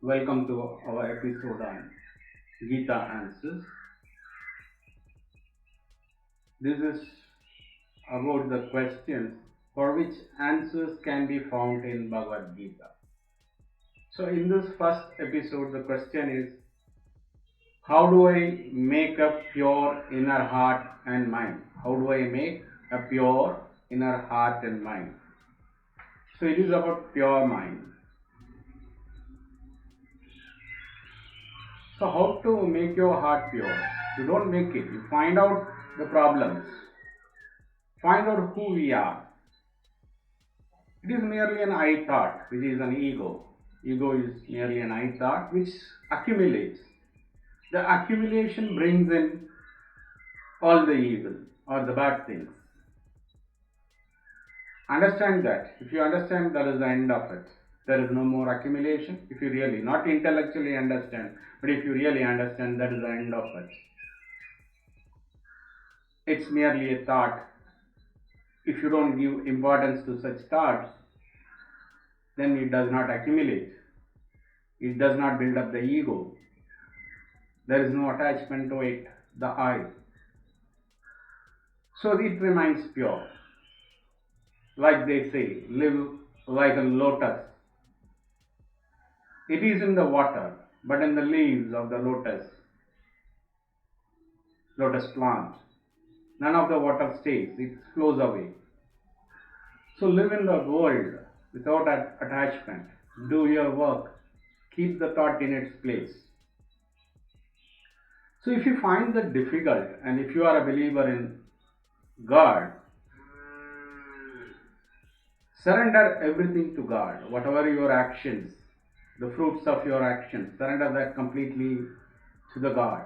Welcome to our episode on Gita Answers. This is about the questions for which answers can be found in Bhagavad Gita. So, in this first episode, the question is, how do I make a pure inner heart and mind? How do I make a pure inner heart and mind? So, it is about pure mind. So, how to make your heart pure? You don't make it, you find out the problems, find out who we are. It is merely an I thought, which is an ego. Ego is merely an I thought which accumulates. The accumulation brings in all the evil or the bad things. Understand that. If you understand, that is the end of it. There is no more accumulation. If you really, not intellectually understand, but if you really understand, that is the end of it. It's merely a thought. If you don't give importance to such thoughts, then it does not accumulate. It does not build up the ego. There is no attachment to it, the I. So it remains pure. Like they say, live like a lotus. It is in the water, but in the leaves of the lotus plant. None of the water stays, it flows away. So live in the world without attachment. Do your work. Keep the thought in its place. So if you find that difficult, and if you are a believer in God, surrender everything to God. Whatever your actions, the fruits of your actions, surrender that completely to the God.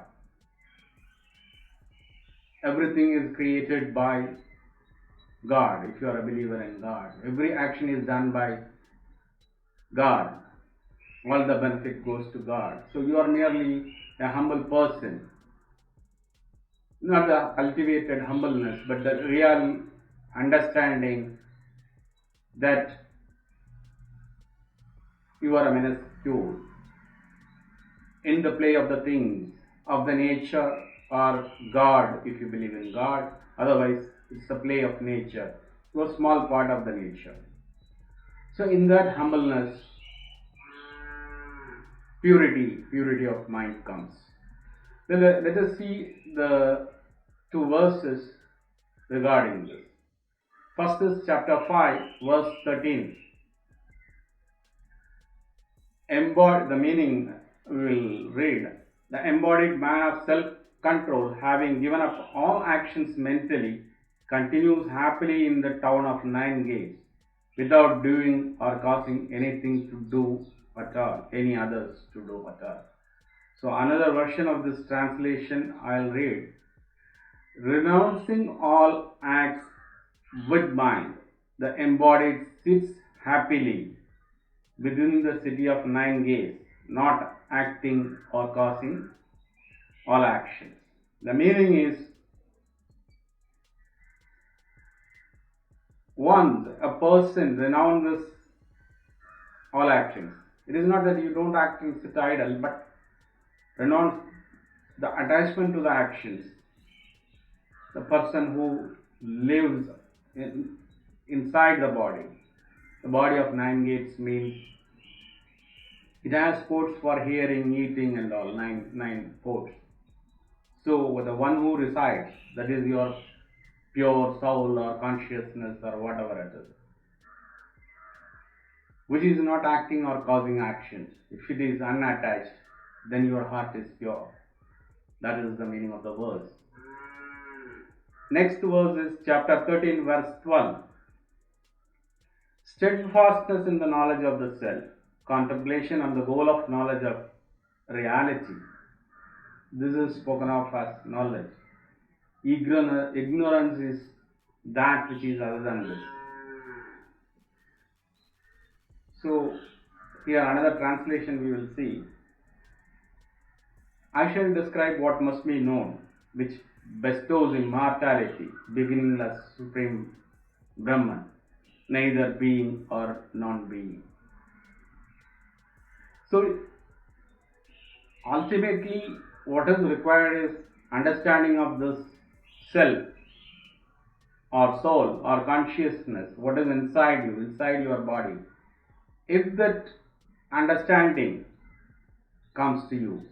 Everything is created by God if you are a believer in God. Every action is done by God. All the benefit goes to God. So you are merely a humble person. Not the cultivated humbleness, but the real understanding that you are a minuscule in the play of the things of the nature or God, if you believe in God. Otherwise, it's a play of nature. You are a small part of the nature. So in that humbleness, purity of mind comes. Then let us see the two verses regarding this. First is chapter 5, verse 13. The meaning we will read. The embodied man of self-control, having given up all actions mentally, continues happily in the town of 9 gates, without doing or causing anything to do at all, any others to do at all. So another version of this translation I'll read. Renouncing all acts with mind, the embodied sits happily within the city of 9 gates, not acting or causing all actions. The meaning is, once a person renounces all actions, it is not that you don't act and sit idle, but renounce the attachment to the actions. The person who lives inside the body of 9 gates means it has ports for hearing, eating and all, nine ports. So the one who resides, that is your pure soul or consciousness or whatever it is, which is not acting or causing actions. If it is unattached, then your heart is pure. That is the meaning of the verse. Next verse is chapter 13, verse 12. Steadfastness in the knowledge of the self, contemplation on the goal of knowledge of reality. This is spoken of as knowledge. Ignorance is that which is other than this. So, here another translation we will see. I shall describe what must be known, which bestows immortality, beginningless supreme Brahman, neither being or non-being. So ultimately, what is required is understanding of this self or soul or consciousness, what is inside you, inside your body. If that understanding comes to you,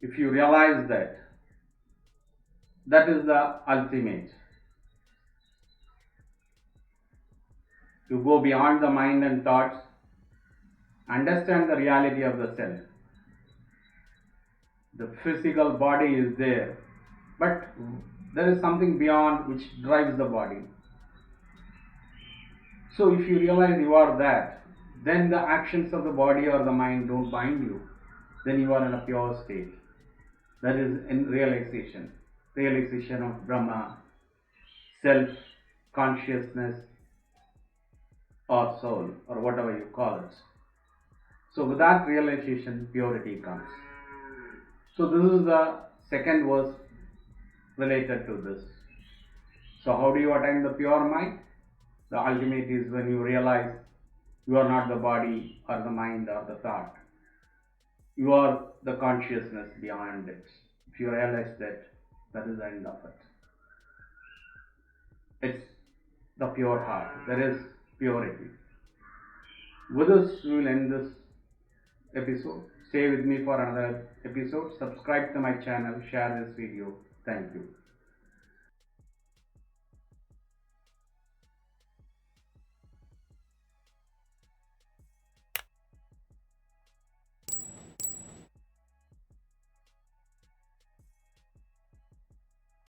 if you realize that, that is the ultimate. You go beyond the mind and thoughts, understand the reality of the self. The physical body is there, but there is something beyond which drives the body. So if you realize you are that, then the actions of the body or the mind don't bind you. Then you are in a pure state. That is in realization. Realization of Brahma, self, consciousness, or soul, or whatever you call it. So with that realization, purity comes. So this is the second verse related to this. So how do you attain the pure mind? The ultimate is when you realize you are not the body or the mind or the thought. You are the consciousness beyond it. If you realize that, that is the end of it. It's the pure heart. There is purity. With this, we will end this episode. Stay with me for another episode. Subscribe to my channel. Share this video. Thank you.